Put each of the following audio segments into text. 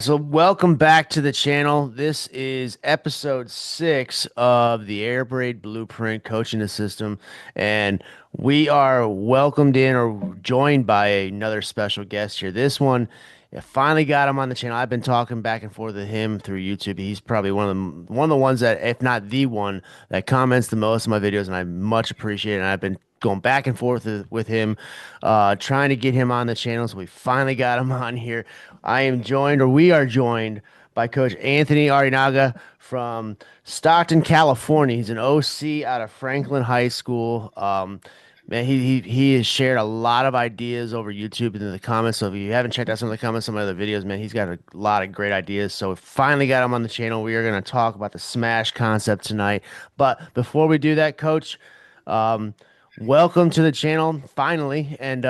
So welcome back to the channel. This is episode 6 of the Air Braid Blueprint Coaching the System, and we are welcomed in or joined by another special guest here. This one, I finally got him on the channel. I've been talking back and forth with him through YouTube. He's probably one of the ones that, if not the one, that comments the most of my videos, and I much appreciate it. And I've been going back and forth with him, trying to get him on the channel. So we finally got him on here. We are joined by Coach Anthony Arinaga from Stockton, California. He's an OC out of Franklin High School. Man, he has shared a lot of ideas over YouTube and in the comments. So if you haven't checked out some of the comments, some of the other videos, man, he's got a lot of great ideas. So we finally got him on the channel. We are going to talk about the Smash concept tonight. But before we do that, Coach, um, welcome to the channel finally. And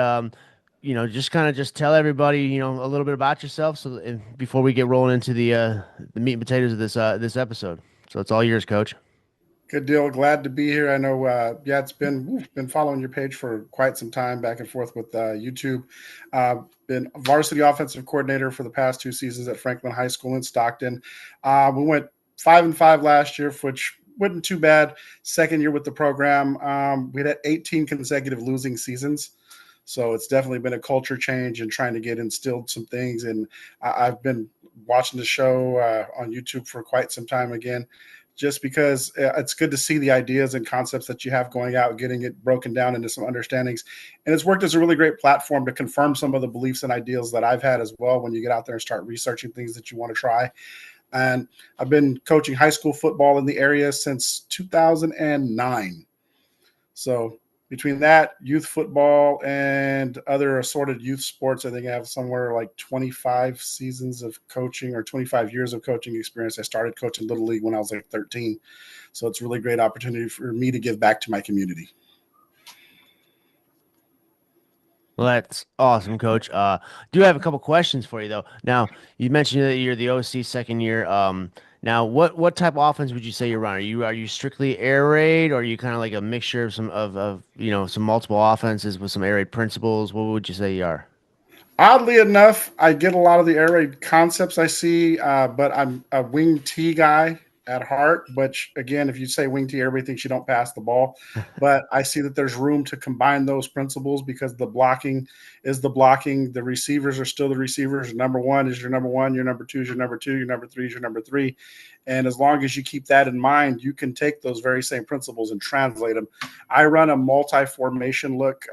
just kind of just tell everybody, a little bit about yourself, so before we get rolling into the meat and potatoes of this episode. So it's all yours, Coach. Good deal. Glad to be here. I know, it's been following your page for quite some time, back and forth with YouTube. Been varsity offensive coordinator for the past 2 seasons at Franklin High School in Stockton. We went 5-5 last year, which wasn't too bad. Second year with the program, we had 18 consecutive losing seasons. So it's definitely been a culture change and trying to get instilled some things. And I've been watching the show on YouTube for quite some time again, just because it's good to see the ideas and concepts that you have going out, getting it broken down into some understandings. And it's worked as a really great platform to confirm some of the beliefs and ideals that I've had as well when you get out there and start researching things that you want to try. And I've been coaching high school football in the area since 2009. So between that, youth football, and other assorted youth sports, I think I have somewhere like 25 seasons of coaching or 25 years of coaching experience. I started coaching Little League when I was like 13. So it's a really great opportunity for me to give back to my community. Well, that's awesome, Coach. Do have a couple questions for you though. Now, you mentioned that you're the OC second year. Now what type of offense would you say you're running? Are you strictly air raid, or are you kind of like a mixture of some multiple offenses with some air raid principles? What would you say you are? Oddly enough, I get a lot of the air raid concepts I see, but I'm a wing T guy at heart. But again, if you say wing T, everybody thinks you don't pass the ball. But I see that there's room to combine those principles because the blocking is the blocking. The receivers are still the receivers. Number one is your number one. Your number two is your number two. Your number three is your number three. And as long as you keep that in mind, you can take those very same principles and translate them. I run a multi-formation look.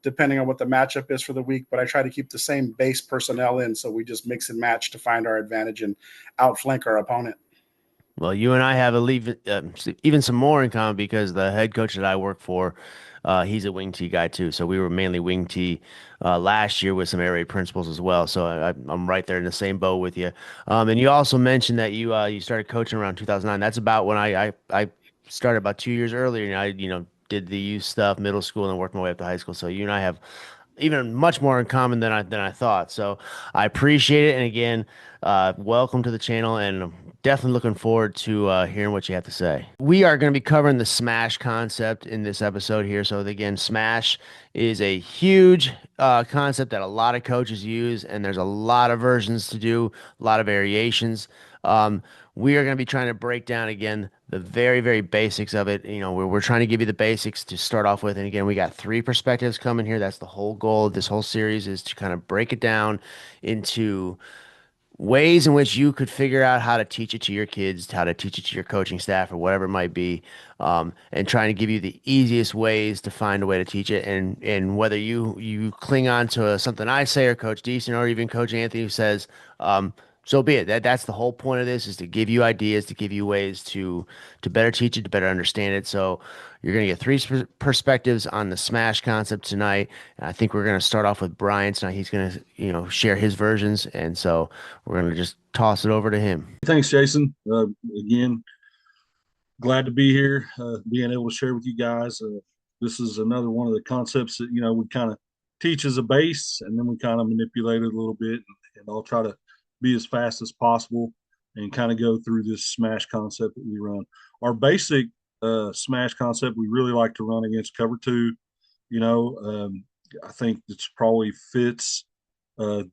Depending on what the matchup is for the week, but I try to keep the same base personnel in, so we just mix and match to find our advantage and outflank our opponent. Well, you and I have even some more in common because the head coach that I work for, he's a wing T guy too. So we were mainly wing T last year with some air raid principles as well. So I'm right there in the same boat with you. And you also mentioned that you started coaching around 2009. That's about when I started about 2 years earlier. And I did the youth stuff, middle school, and then worked my way up to high school. So you and I have even much more in common than I thought. So I appreciate it. And again, welcome to the channel, and I'm definitely looking forward to hearing what you have to say. We are going to be covering the Smash concept in this episode here. So again, Smash is a huge concept that a lot of coaches use, and there's a lot of versions to do, a lot of variations. Um, we are going to be trying to break down again the very, very basics of it. We're trying to give you the basics to start off with. And again, we got three perspectives coming here. That's the whole goal of this whole series, is to kind of break it down into ways in which you could figure out how to teach it to your kids, how to teach it to your coaching staff, or whatever it might be, and trying to give you the easiest ways to find a way to teach it. And whether you cling on to something I say, or Coach Deason, or even Coach Anthony, who says, so be it. That's the whole point of this, is to give you ideas, to give you ways to better teach it, to better understand it. So you're going to get three perspectives on the Smash concept tonight. And I think we're going to start off with Brian tonight. He's going to, share his versions. And so we're going to just toss it over to him. Thanks, Jason. Again, glad to be here, being able to share with you guys. This is another one of the concepts that, we kind of teach as a base, and then we kind of manipulate it a little bit, and I'll try to be as fast as possible and kind of go through this smash concept that we run. Our basic smash concept, we really like to run against cover two. I think it's probably fits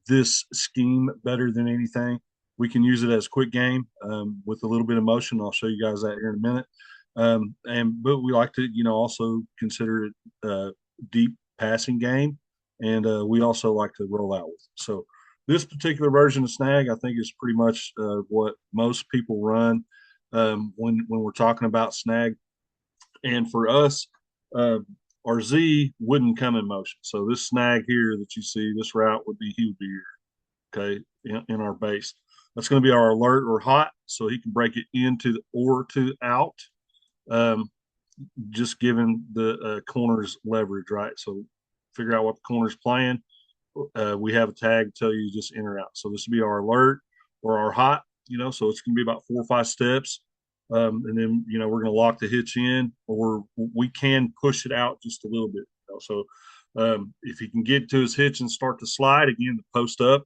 this scheme better than anything. we can use it as quick game with a little bit of motion. I'll show you guys that here in a minute. But we like to, also consider it deep passing game, and we also like to roll out with it. So this particular version of snag, I think, is pretty much what most people run when we're talking about snag. And for us, uh, our Z wouldn't come in motion. So this snag here that you see, this route he would be here, okay, in our base. That's going to be our alert or hot, so he can break it into the or to out, um, just given the corner's leverage, right? So figure out what the corner's playing. We have a tag to tell you just in or out. So this would be our alert or our hot, so it's going to be about 4 or 5 steps. And then, we're going to lock the hitch in, or we can push it out just a little bit. So if he can get to his hitch and start to slide again, the post up,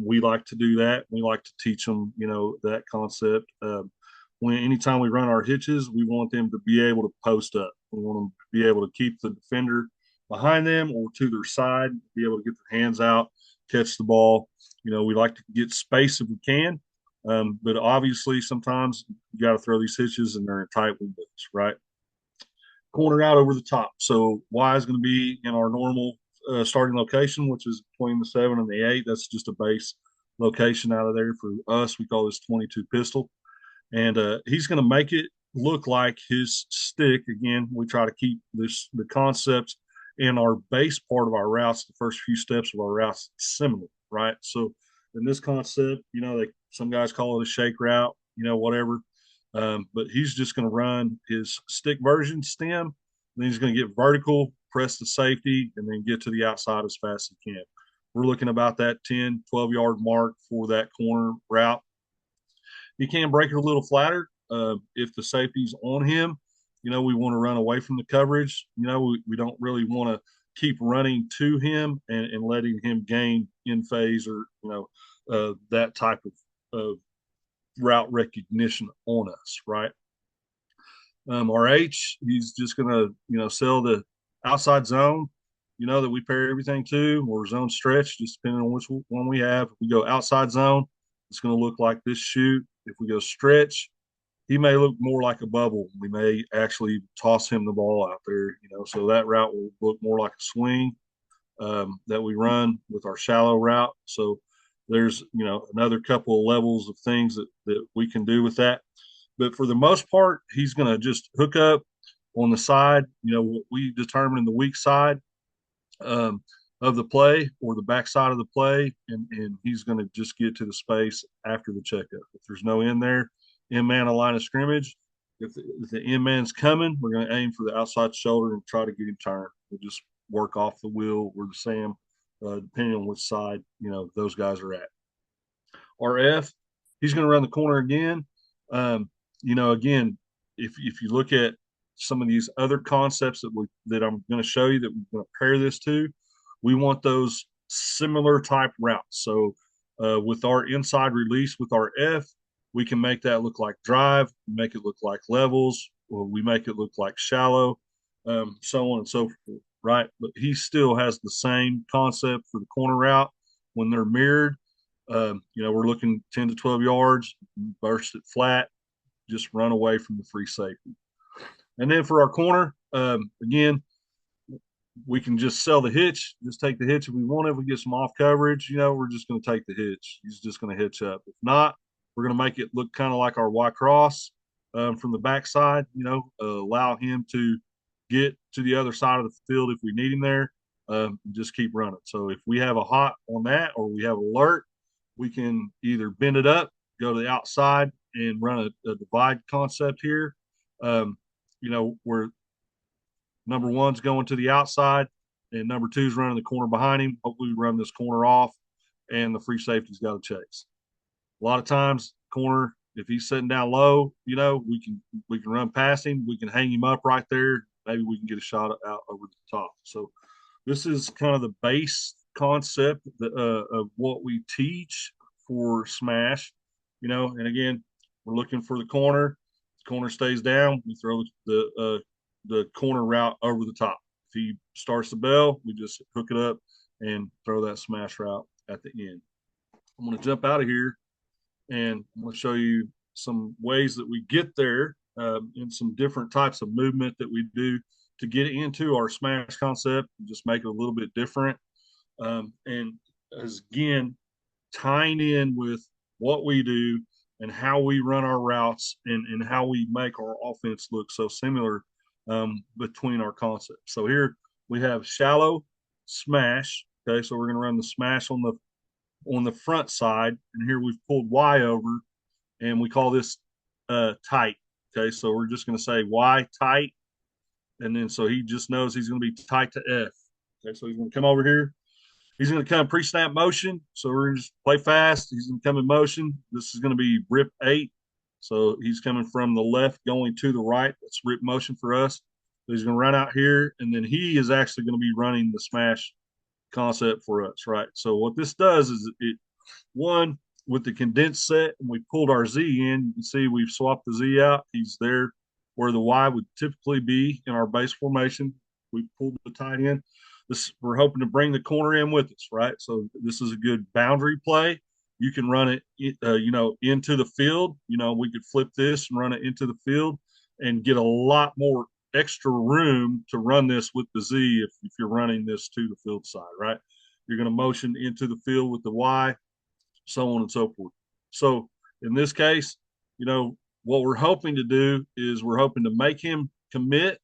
we like to do that. We like to teach them, that concept. Anytime we run our hitches, we want them to be able to post up. We want them to be able to keep the defender behind them or to their side, be able to get their hands out, catch the ball. We like to get space if we can, but obviously sometimes you got to throw these hitches and they're in tight windows, right? Corner out over the top. So Y is going to be in our normal starting location, which is between the 7 and the 8. That's just a base location out of there. For us, we call this 22 pistol. And he's going to make it look like his stick. Again, we try to keep the concepts in our base part of our routes, the first few steps of our routes, similar, right? So in this concept, some guys call it a shake route, whatever. But he's just going to run his stick version stem. Then he's going to get vertical, press the safety, and then get to the outside as fast as he can. We're looking about that 10, 12-yard mark for that corner route. You can break it a little flatter if the safety's on him. We want to run away from the coverage. We don't really want to keep running to him and letting him gain in phase or that type of route recognition on us, right? Our H, he's just going to sell the outside zone, that we pair everything to, or zone stretch, just depending on which one we have. If we go outside zone, it's going to look like this shoot. If we go stretch, he may look more like a bubble. We may actually toss him the ball out there, so that route will look more like a swing that we run with our shallow route. So there's, another couple of levels of things that we can do with that. But for the most part, he's going to just hook up on the side, what we determine in the weak side of the play or the backside of the play, and he's going to just get to the space after the checkup. If there's no in there, in man a line of scrimmage. If the in man's coming, we're going to aim for the outside shoulder and try to get him turned. We'll just work off the wheel or the Sam, depending on which side those guys are at. RF, he's going to run the corner again. Again, if you look at some of these other concepts that I'm going to show you that we're going to pair this to, we want those similar type routes. So with our inside release with our F, we can make that look like drive, make it look like levels, or we make it look like shallow, so on and so forth, right? But he still has the same concept for the corner route when they're mirrored. We're looking 10 to 12 yards, burst it flat, just run away from the free safety. And then for our corner, again, we can just sell the hitch, just take the hitch if we want. If we get some off coverage, we're just going to take the hitch. He's just going to hitch up. If not, we're going to make it look kind of like our Y cross from the backside, allow him to get to the other side of the field if we need him there, just keep running. So if we have a hot on that or we have alert, we can either bend it up, go to the outside and run a divide concept here, where number one's going to the outside and number two's running the corner behind him. Hopefully we run this corner off and the free safety's got to chase. A lot of times, corner, if he's sitting down low, we can run past him. We can hang him up right there. Maybe we can get a shot out over the top. So this is kind of the base concept of what we teach for smash, and again, we're looking for the corner. The corner stays down. We throw the corner route over the top. If he starts the bell, we just hook it up and throw that smash route at the end. I'm going to jump out of here And I'm going to show you some ways that we get there and some different types of movement that we do to get into our smash concept and just make it a little bit different. And as again, tying in with what we do and how we run our routes and how we make our offense look so similar between our concepts. So here we have shallow smash. Okay, so we're going to run the smash on the front side, and here we've pulled Y over, and we call this tight. Okay, so we're just going to say Y tight, and then so he just knows he's going to be tight to F. Okay, so he's going to come over here. He's going to come pre-snap motion. So we're going to just play fast. He's going to come in motion. This is going to be rip 8. So he's coming from the left going to the right. That's rip motion for us. So he's going to run out here, and then he is actually going to be running the smash concept for us, right? So what this does is it, one, with the condensed set, and we pulled our Z in, you can see we've swapped the Z out. He's there where the Y would typically be in our base formation. We pulled the tight end. We're hoping to bring the corner in with us, right? So this is a good boundary play. You can run it, into the field. We could flip this and run it into the field and get a lot more extra room to run this with the Z if you're running this to the field side, right? You're going to motion into the field with the Y, so on and so forth. So in this case, what we're hoping to do is we're hoping to make him commit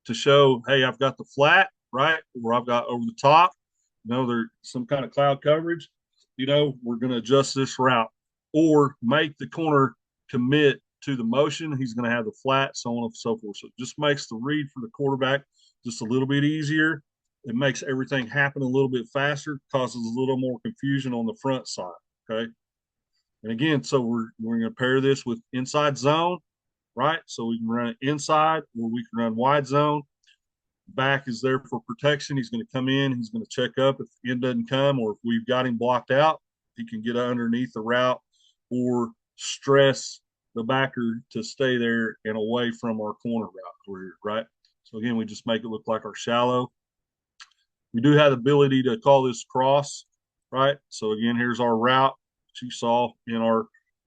to show, hey, I've got the flat, right? Or I've got over the top, there's some kind of cloud coverage, we're going to adjust this route or make the corner commit to the motion. He's going to have the flat, so on and so forth. So it just makes the read for the quarterback just a little bit easier. It makes everything happen a little bit faster, causes a little more confusion on the front side. Okay. And again, so we're going to pair this with inside zone, right? So we can run it inside or we can run wide zone. Back is there for protection. He's going to come in. He's going to check up if the end doesn't come, or if we've got him blocked out, he can get underneath the route or stress the backer to stay there and away from our corner route, right? So again, we just make it look like our shallow. We do have the ability to call this cross, right? So again, here's our route that you saw in our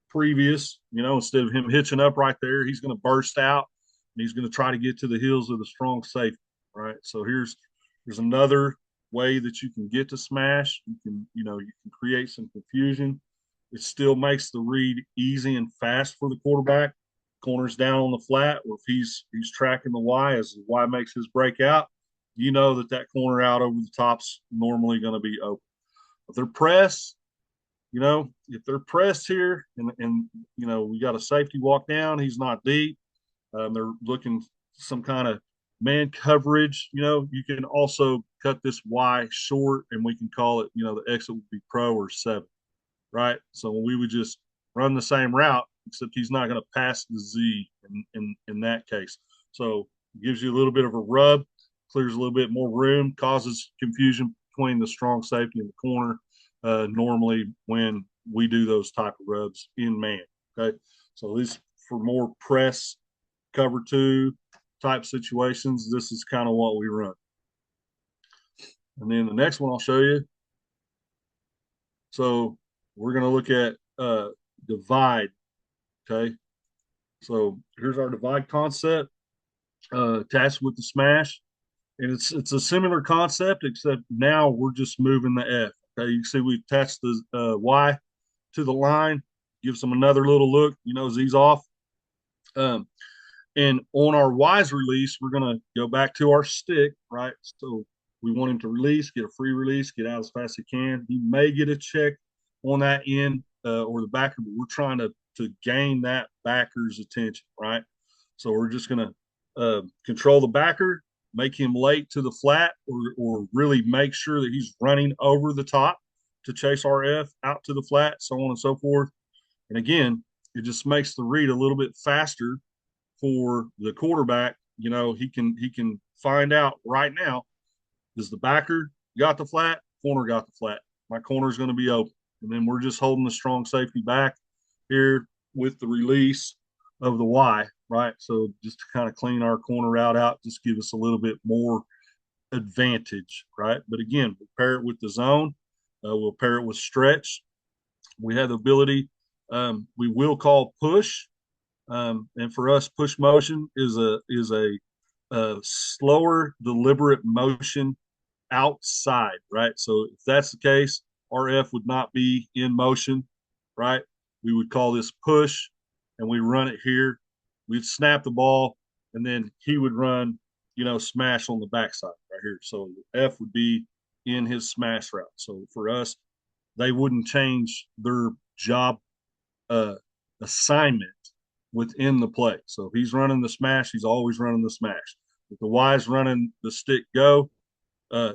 previous, instead of him hitching up right there, he's going to burst out and he's going to try to get to the heels of the strong safety, right? So here's another way that you can get to smash. You can create some confusion. It still makes the read easy and fast for the quarterback. Corners down on the flat, or if he's tracking the Y as the Y makes his breakout, that corner out over the top's normally going to be open. If they're pressed, if they're pressed here and we got a safety walk down, he's not deep. They're looking some kind of man coverage. You can also cut this Y short and we can call it, the exit would be pro or 7, right? So we would just run the same route, except he's not going to pass the Z in that case. So it gives you a little bit of a rub, clears a little bit more room, causes confusion between the strong safety and the corner normally when we do those type of rubs in man. Okay, so these for more press cover 2 type situations, this is kind of what we run. And then the next one I'll show you. So we're going to look at divide. Okay, so here's our divide concept attached with the smash. And it's a similar concept, except now we're just moving the F. Okay, you can see we attached the Y to the line, gives them another little look. Z's off. And on our Y's release, we're going to go back to our stick, right? So we want him to release, get a free release, get out as fast as he can. He may get a check on that end or the backer, but we're trying to gain that backer's attention, right? So we're just going to control the backer, make him late to the flat, or really make sure that he's running over the top to chase our F out to the flat, so on and so forth. And again, it just makes the read a little bit faster for the quarterback. He can find out right now, does the backer got the flat, corner got the flat, my corner is going to be open. And then we're just holding the strong safety back here with the release of the Y, right? So just to kind of clean our corner route out, just give us a little bit more advantage, right? But again, we'll pair it with the zone. We'll pair it with stretch. We have the ability We will call push, and for us, push motion is a slower, deliberate motion outside, right? So if that's the case, RF would not be in motion, right? We would call this push, and we run it here. We'd snap the ball, and then he would run, smash on the backside right here. So F would be in his smash route. So for us, they wouldn't change their job uh, assignment within the play. So if he's running the smash, he's always running the smash. If the Y is running the stick go,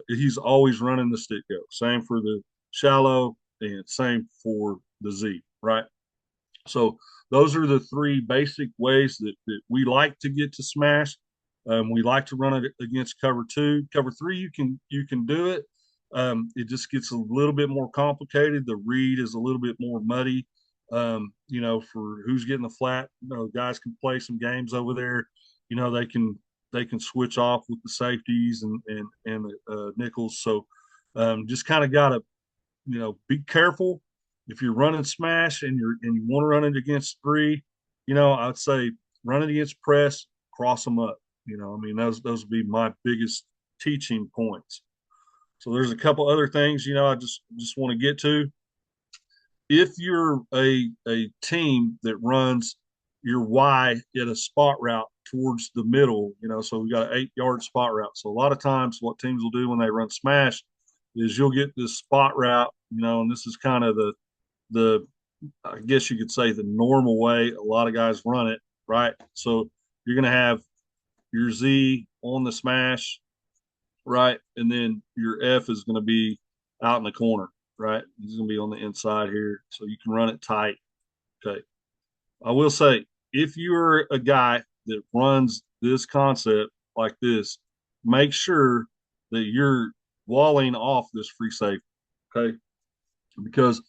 he's always running the stick go. Same for the shallow and same for the Z, right? So those are the three basic ways that we like to get to smash. We like to run it against cover two. Cover three, you can do it. It just gets a little bit more complicated. The read is a little bit more muddy. For who's getting the flat, guys can play some games over there. They can switch off with the safeties and nickels. So just kind of gotta be careful if you're running smash and you want to run it against three. I'd say run it against press, cross them up. I mean those would be my biggest teaching points. So there's a couple other things I just want to get to. If you're a team that runs your Y in a spot route towards the middle, so we got an 8-yard spot route. So a lot of times what teams will do when they run smash is you'll get this spot route, and this is kind of the I guess you could say the normal way a lot of guys run it, right? So you're going to have your Z on the smash, right? And then your F is going to be out in the corner, right? He's going to be on the inside here. So you can run it tight. Okay. I will say, if you're a guy that runs this concept like this, make sure that you're walling off this free safety. Okay. Because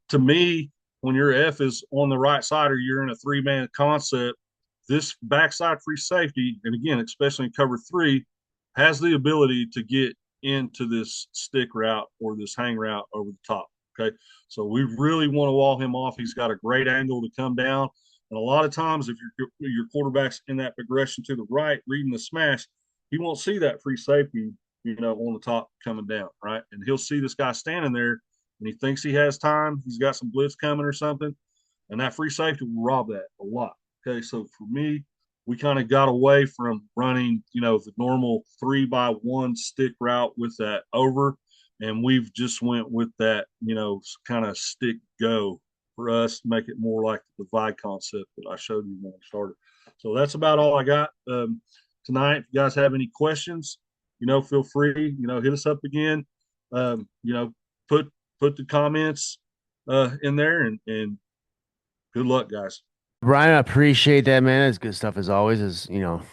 to me, when your F is on the right side or you're in a 3-man concept, this backside free safety, and again, especially in cover 3, has the ability to get into this stick route or this hang route over the top. Okay. So we really want to wall him off. He's got a great angle to come down. And a lot of times, if your quarterback's in that progression to the right, reading the smash, he won't see that free safety, on the top coming down, right? And he'll see this guy standing there and he thinks he has time. He's got some blitz coming or something. And that free safety will rob that a lot. Okay. So for me, we kind of got away from running, the normal 3-by-1 stick route with that over. And we've just went with that, kind of stick go for us to make it more like the divide concept that I showed you when I started. So that's about all I got tonight. If you guys have any questions, feel free, hit us up again. Put the comments in there and good luck, guys. Brian, I appreciate that, man. It's good stuff as always.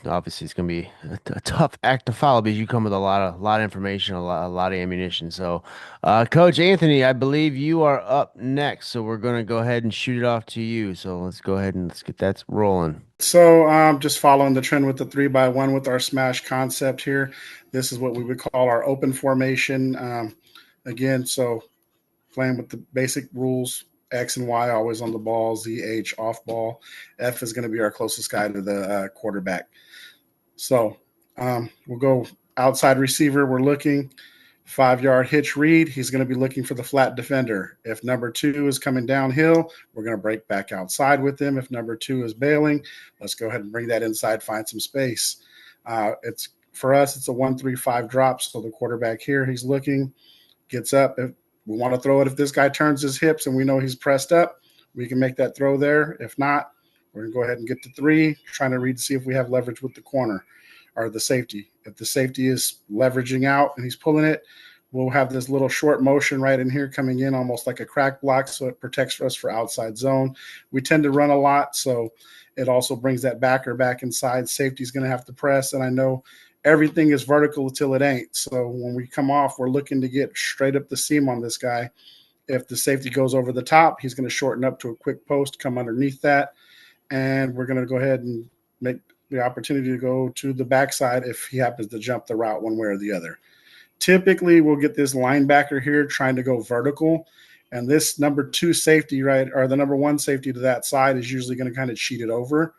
Obviously it's gonna be a tough act to follow because you come with a lot of information, a lot of ammunition. So, Coach Anthony, I believe you are up next. So we're gonna go ahead and shoot it off to you. So let's go ahead and let's get that rolling. So just following the trend with the 3-by-1 with our smash concept here. This is what we would call our open formation. Again, so playing with the basic rules, X and Y always on the ball, Z, H off ball. F is going to be our closest guy to the quarterback. So we'll go outside receiver. We're looking 5-yard hitch read. He's going to be looking for the flat defender. If number 2 is coming downhill, we're going to break back outside with him. If number 2 is bailing, let's go ahead and bring that inside, find some space. It's for us, it's a 1-3-5 drop. So the quarterback here, he's looking, gets up. If we want to throw it, if this guy turns his hips and we know he's pressed up, we can make that throw there. If not, we're going to go ahead and get to 3, trying to read to see if we have leverage with the corner or the safety. If the safety is leveraging out and he's pulling it, we'll have this little short motion right in here coming in almost like a crack block, so it protects us for outside zone. We tend to run a lot, so it also brings that backer back inside. Safety's going to have to press, and I know everything is vertical until it ain't. So when we come off, we're looking to get straight up the seam on this guy. If the safety goes over the top, he's going to shorten up to a quick post, come underneath that, and we're going to go ahead and make the opportunity to go to the backside if he happens to jump the route one way or the other. Typically, we'll get this linebacker here trying to go vertical, And this number two safety, right, or the number one safety to that side is usually going to kind of cheat it over.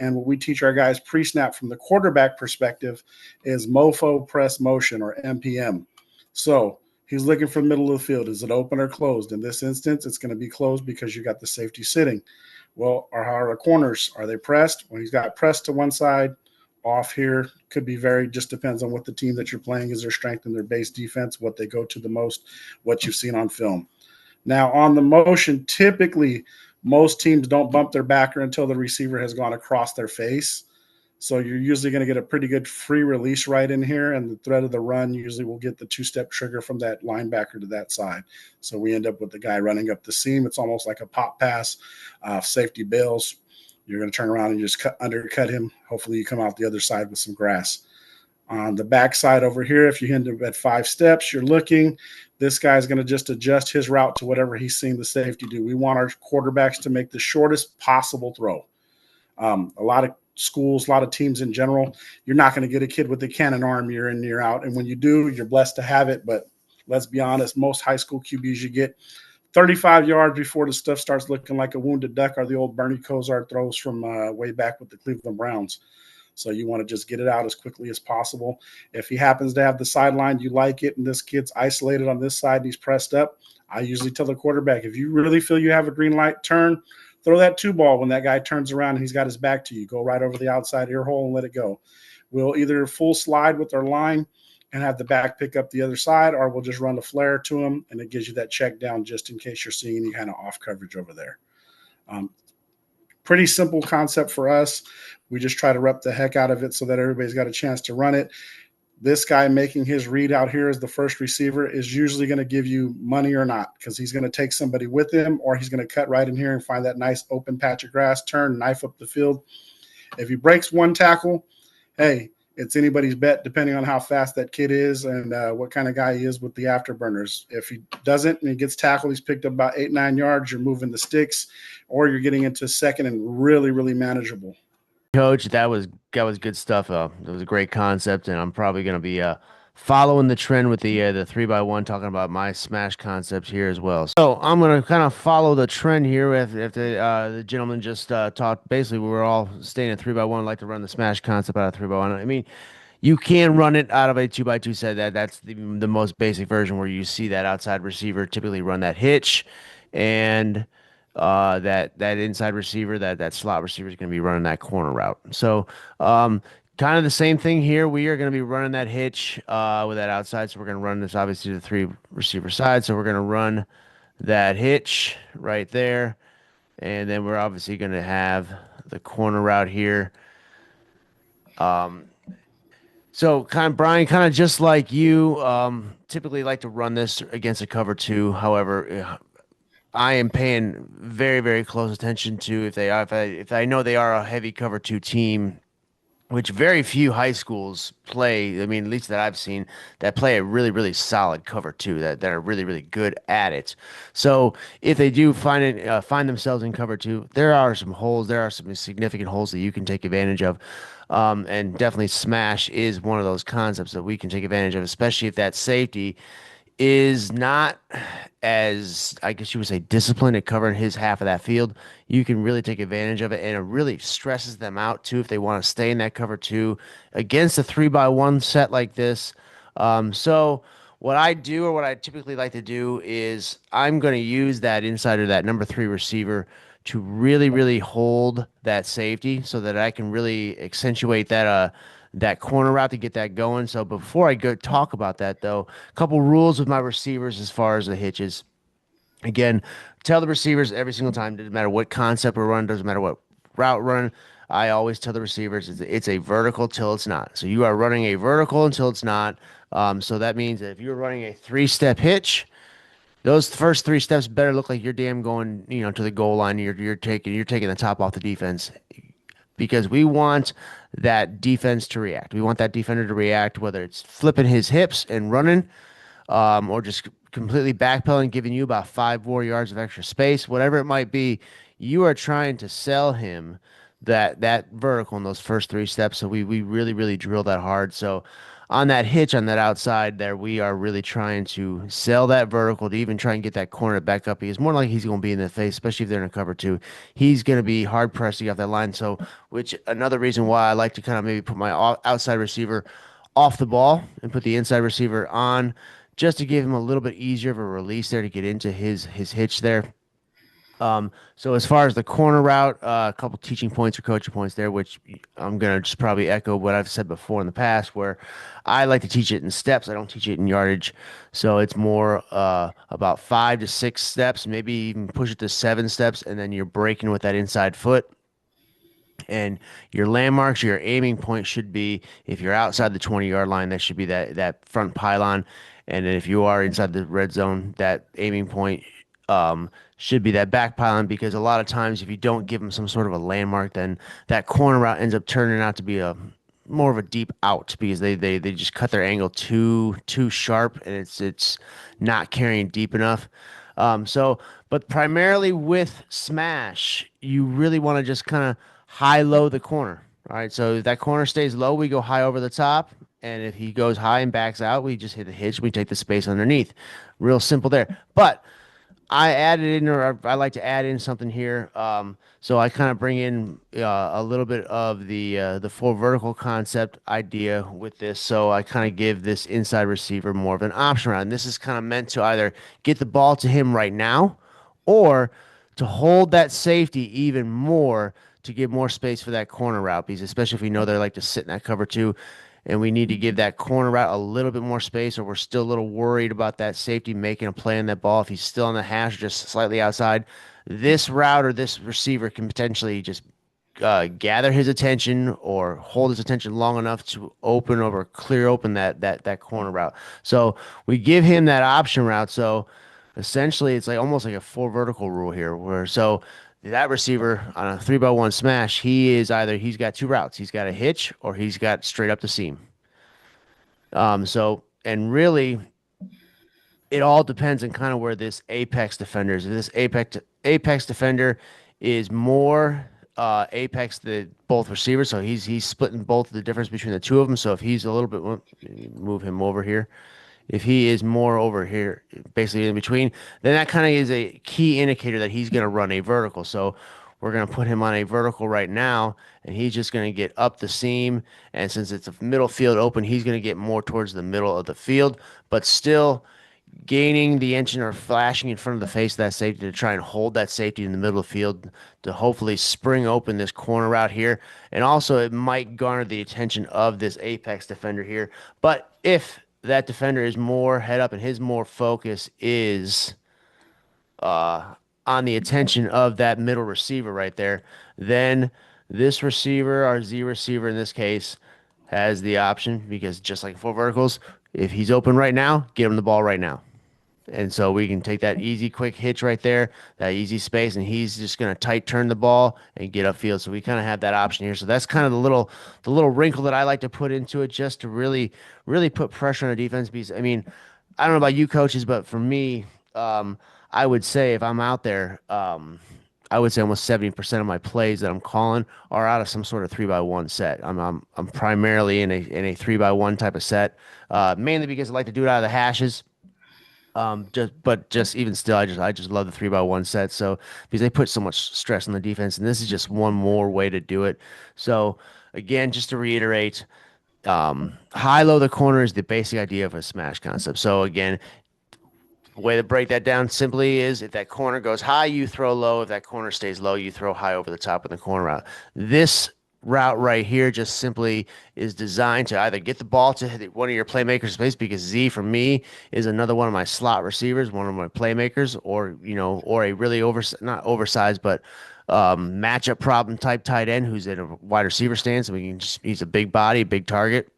And what we teach our guys pre-snap from the quarterback perspective is mofo press motion, or MPM. So he's looking for the middle of the field. Is it open or closed? In this instance, it's going to be closed because you got the safety sitting. Well, or how are the corners? Are they pressed? Well, he's got pressed to one side, off here. Could be very, just depends on what the team that you're playing is, their strength and their base defense, what they go to the most, what you've seen on film. Now, on the motion, typically most teams don't bump their backer until the receiver has gone across their face. So you're usually going to get a pretty good free release right in here, and the threat of the run usually will get the two-step trigger from that linebacker to that side. So we end up with the guy running up the seam. It's almost like a pop pass. Safety bails. You're going to turn around and just undercut him. Hopefully you come out the other side with some grass. On the back side over here, if you end up at 5 steps, you're looking. This guy's going to just adjust his route to whatever he's seeing the safety do. We want our quarterbacks to make the shortest possible throw. A lot of schools, a lot of teams in general, you're not going to get a kid with a cannon arm year in, year out. And when you do, you're blessed to have it. But let's be honest, most high school QBs you get 35 yards before the stuff starts looking like a wounded duck, are the old Bernie Kosar throws from way back with the Cleveland Browns. So you want to just get it out as quickly as possible. If he happens to have the sideline, you like it, and this kid's isolated on this side and he's pressed up, I usually tell the quarterback, if you really feel you have a green light, turn, throw that 2 ball when that guy turns around and he's got his back to you. Go right over the outside ear hole and let it go. We'll either full slide with our line and have the back pick up the other side, or we'll just run the flare to him, and it gives you that check down just in case you're seeing any kind of off coverage over there. Pretty simple concept for us. We just try to rep the heck out of it so that everybody's got a chance to run it. This guy making his read out here as the first receiver is usually going to give you money or not, because he's going to take somebody with him, or he's going to cut right in here and find that nice open patch of grass, turn, knife up the field. If he breaks one tackle, hey, it's anybody's bet depending on how fast that kid is and what kind of guy he is with the afterburners. If he doesn't and he gets tackled, he's picked up about 8-9 yards, you're moving the sticks, or you're getting into second and really, really manageable. Coach, that was good stuff. It was a great concept, and I'm probably going to be following the trend with the 3x1, talking about my smash concept here as well. So I'm going to kind of follow the trend here. If the gentleman just talked, basically we were all staying at 3x1, like to run the smash concept out of 3x1. I mean, you can run it out of a 2x2 set. That's the most basic version, where you see that outside receiver typically run that hitch, and that inside receiver, that slot receiver is going to be running that corner route. So kind of the same thing here. We are going to be running that hitch with that outside. So we're going to run this obviously to the 3 receiver side. So we're going to run that hitch right there, and then we're obviously going to have the corner route here. So kind of Brian, kind of just like you, typically like to run this against a cover 2. However, I am paying very, very close attention to if I know they are a heavy cover 2 team, which very few high schools play. I mean, at least that I've seen, that play a really, really solid cover 2, that are really, really good at it. So if they do find themselves in cover 2, there are some holes. There are some significant holes that you can take advantage of. And definitely smash is one of those concepts that we can take advantage of, especially if that safety is not as, I guess you would say, disciplined at covering his half of that field. You can really take advantage of it, and it really stresses them out too if they want to stay in that cover 2 against a 3x1 set like this. So what I do, or what I typically like to do, is I'm going to use that insider, that number 3 receiver, to really, really hold that safety so that I can really accentuate that corner route to get that going. So before I go talk about that, though, a couple rules with my receivers as far as the hitches. Again, tell the receivers every single time, doesn't matter what concept we're running, doesn't matter what route run. I always tell the receivers it's a vertical till it's not. So you are running a vertical until it's not. So that means that if you're running a 3-step hitch, those first 3 steps better look like you're damn going, to the goal line. You're taking the top off the defense, because we want that defense to react. We want that defender to react, whether it's flipping his hips and running, or just completely backpedaling, giving you about 5 more yards of extra space, whatever it might be. You are trying to sell him that vertical in those first 3 steps. So we really, really drill that hard. So on that hitch on that outside there, we are really trying to sell that vertical to even try and get that corner back up. Because more like he's going to be in the face, especially if they're in a cover two. He's going to be hard pressed to get off that line. So, which another reason why I like to kind of maybe put my outside receiver off the ball and put the inside receiver on, just to give him a little bit easier of a release there to get into his hitch there. So as far as the corner route, a couple teaching points or coaching points there, which I'm gonna just probably echo what I've said before in the past, where I like to teach it in steps. I don't teach it in yardage, so it's more about 5 to 6 steps, maybe even push it to 7 steps, and then you're breaking with that inside foot. And your landmarks, your aiming point should be if you're outside the 20-yard line, that should be that front pylon. And then if you are inside the red zone, that aiming point should be that back pylon because a lot of times if you don't give them some sort of a landmark, then that corner route ends up turning out to be a more of a deep out because they just cut their angle too sharp and it's not carrying deep enough. But primarily with smash, you really want to just kind of high low the corner. All right, so if that corner stays low, we go high over the top. And if he goes high and backs out, we just hit the hitch. We take the space underneath. Real simple there. But I added in, or I like to add in something here. So I kind of bring in a little bit of the full vertical concept idea with this. So I kind of give this inside receiver more of an option route. And this is kind of meant to either get the ball to him right now, or to hold that safety even more to give more space for that corner route. Because especially if we know they like to sit in that cover two, and we need to give that corner route a little bit more space, or we're still a little worried about that safety making a play on that ball. If he's still on the hash, or just slightly outside, this route or this receiver can potentially just gather his attention or hold his attention long enough to open or clear open that corner route. So we give him that option route. So essentially, it's like almost like a four vertical rule here, where so that receiver on a 3-by-1 smash, he's got two routes. He's got a hitch or he's got straight up the seam. And really, it all depends on kind of where this apex defender is. If this apex defender is more apex the both receivers, so he's splitting both the difference between the two of them. So if he's a little bit, well, move him over here. If he is more over here, basically in between, then that kind of is a key indicator that he's going to run a vertical. So we're going to put him on a vertical right now, and he's just going to get up the seam. And since it's a middle field open, he's going to get more towards the middle of the field, but still gaining the engine or flashing in front of the face of that safety to try and hold that safety in the middle of the field to hopefully spring open this corner route here. And also, it might garner the attention of this apex defender here. But if that defender is more head up and his more focus is on the attention of that middle receiver right there, then this receiver, our Z receiver in this case, has the option because just like four verticals, if he's open right now, get him the ball right now. And so we can take that easy, quick hitch right there, that easy space, and he's just going to tight turn the ball and get upfield. So we kind of have that option here. So that's kind of the little wrinkle that I like to put into it, just to really put pressure on the defense. Because I mean, I don't know about you coaches, but for me, I would say if I'm out there, I would say almost 70% of my plays that I'm calling are out of some sort of 3-by-1 set. I'm primarily in a 3-by-1 type of set, mainly because I like to do it out of the hashes. Just even still, I just love the 3-by-1 set. So because they put so much stress on the defense, and this is just one more way to do it. So again, just to reiterate, high low the corner is the basic idea of a smash concept. So again, the way to break that down simply is if that corner goes high, you throw low. If that corner stays low, you throw high over the top of the corner route. This route right here just simply is designed to either get the ball to one of your playmakers' space, because Z for me is another one of my slot receivers, one of my playmakers, or a really not oversized, but matchup problem type tight end who's in a wide receiver stance. So he's a big body, big target,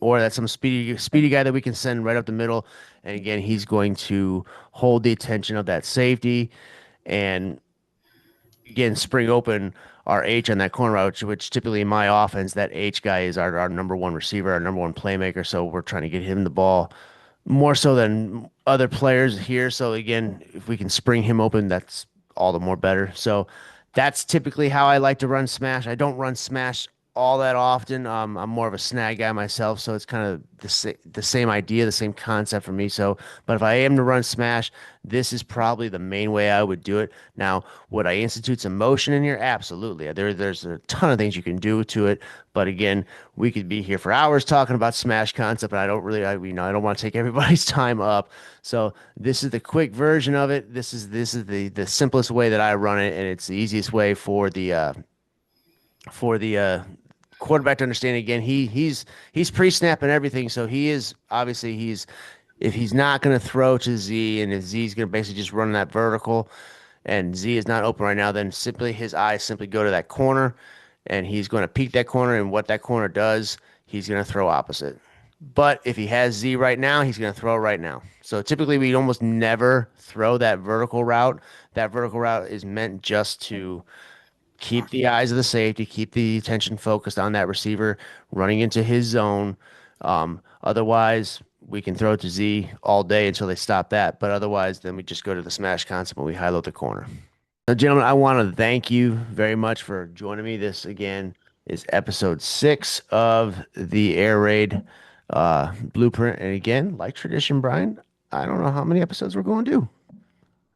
or that's some speedy guy that we can send right up the middle. And again, he's going to hold the attention of that safety and again spring open our H on that corner route, which typically in my offense, that H guy is our number one receiver, our number one playmaker. So we're trying to get him the ball more so than other players here. So again, if we can spring him open, that's all the more better. So that's typically how I like to run smash. I don't run smash all that often. I'm more of a snag guy myself, so it's kind of the same idea, the same concept for me. So, but if I am to run smash, this is probably the main way I would do it. Now, would I institute some motion in here? Absolutely. There's a ton of things you can do to it, but again, we could be here for hours talking about smash concept, and I don't really, I don't want to take everybody's time up. So this is the quick version of it. This is the simplest way that I run it, and it's the easiest way for the quarterback to understand. Again, he's pre-snapping everything, so he is obviously he's if he's not going to throw to Z, and if Z's going to basically just run that vertical, and Z is not open right now, then simply his eyes simply go to that corner, and he's going to peek that corner, and what that corner does, he's going to throw opposite. But if he has Z right now, he's going to throw right now. So typically, we almost never throw that vertical route. That vertical route is meant just to keep the eyes of the safety, keep the attention focused on that receiver running into his zone. Otherwise, we can throw it to Z all day until they stop that. But otherwise, then we just go to the smash concept and we high load the corner. Now, gentlemen, I want to thank you very much for joining me. This again is episode 6 of the Air Raid Blueprint. And again, like tradition, Brian, I don't know how many episodes we're going to do.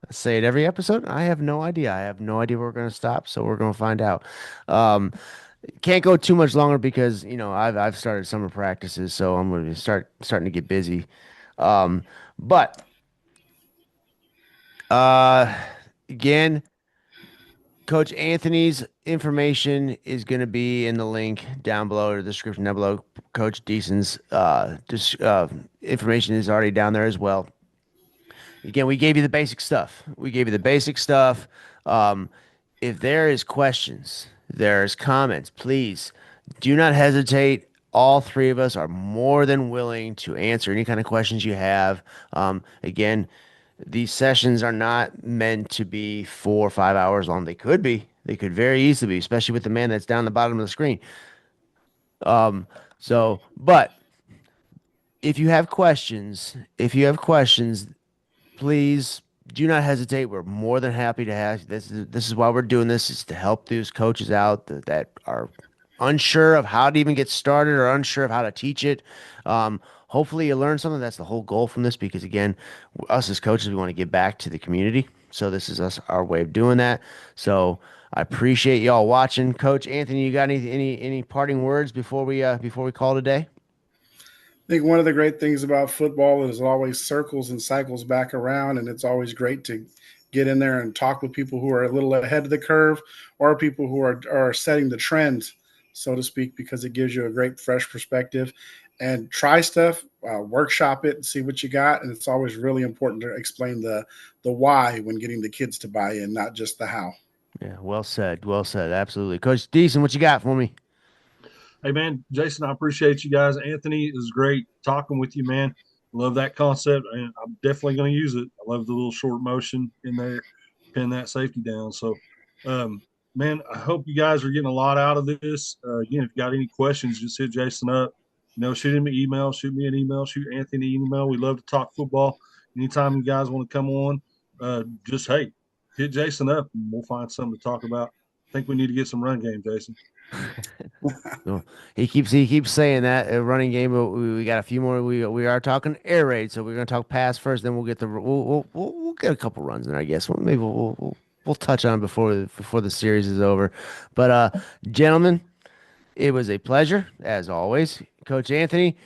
I say it every episode. I have no idea. I have no idea where we're going to stop, so we're going to find out. Um, can't go too much longer because I've started summer practices, so I'm going to starting to get busy. Um, but uh, again, Coach Anthony's information is going to be in the link down below, or the description down below. Coach Deason's information is already down there as well. Again, we gave you the basic stuff. We gave you the basic stuff. Um, if there is questions, there's comments, please do not hesitate. All three of us are more than willing to answer any kind of questions you have. Again, these sessions are not meant to be 4 or 5 hours long. They could be. They could very easily be, especially with the man that's down the bottom of the screen. But if you have questions, please do not hesitate. We're more than happy to have this is why we're doing this, is to help those coaches out that are unsure of how to even get started or unsure of how to teach it. Hopefully you learn something. That's the whole goal from this, because again, us as coaches, we want to give back to the community. So this is our way of doing that. So I appreciate y'all watching. Coach Anthony, you got any parting words before we call today? I think one of the great things about football is it always circles and cycles back around, and it's always great to get in there and talk with people who are a little ahead of the curve or people who are setting the trends, so to speak, because it gives you a great fresh perspective. And try stuff, workshop it, and see what you got. And it's always really important to explain the why when getting the kids to buy in, not just the how. Yeah, well said. Well said. Absolutely. Coach Deason, what you got for me? Hey man, Jason, I appreciate you guys. Anthony, it was great talking with you, man. Love that concept, and I'm definitely going to use it. I love the little short motion in there, pin that safety down. So, um, man, I hope you guys are getting a lot out of this. Again, if you got any questions, just hit Jason up. Shoot him an email, shoot me an email, shoot Anthony an email. We love to talk football. Anytime you guys want to come on, just hey, hit Jason up, and we'll find something to talk about. I think we need to get some run game, Jason. No, he keeps saying that running game. But we got a few more. We are talking air raid, so we're gonna talk pass first. Then we'll get we'll get a couple runs in, I guess. Maybe we'll touch on it before the series is over. But gentlemen, it was a pleasure as always, Coach Anthony.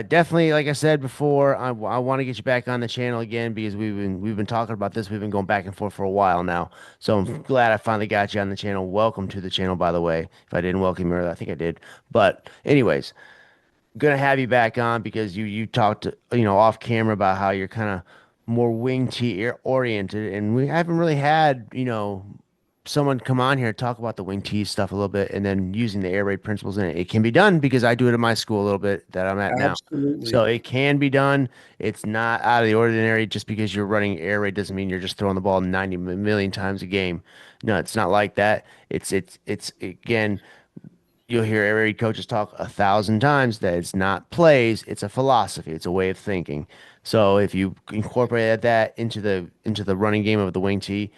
Definitely, like I said before, I want to get you back on the channel again because we've been talking about this. We've been going back and forth for a while now. So I'm glad I finally got you on the channel. Welcome to the channel, by the way. If I didn't welcome you earlier, I think I did. But anyways, gonna have you back on because you talked off camera about how you're kind of more wing T oriented, and we haven't really had someone come on here and talk about the wing T stuff a little bit, and then using the air raid principles in it. It can be done because I do it at my school a little bit that I'm at now. So Absolutely. it can be done. It's not out of the ordinary. Just because you're running air raid doesn't mean you're just throwing the ball 90 million times a game. No, it's not like that. It's again, you'll hear air raid coaches talk 1,000 times that it's not plays, it's a philosophy, it's a way of thinking. So if you incorporate that into the running game of the wing T,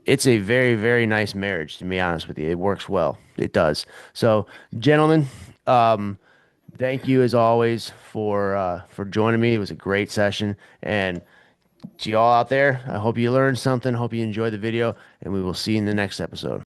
it's a very, very nice marriage, to be honest with you. It works well. It does. So, gentlemen, um, thank you as always for joining me. It was a great session. And to y'all out there, I hope you learned something. Hope you enjoyed the video, and we will see you in the next episode.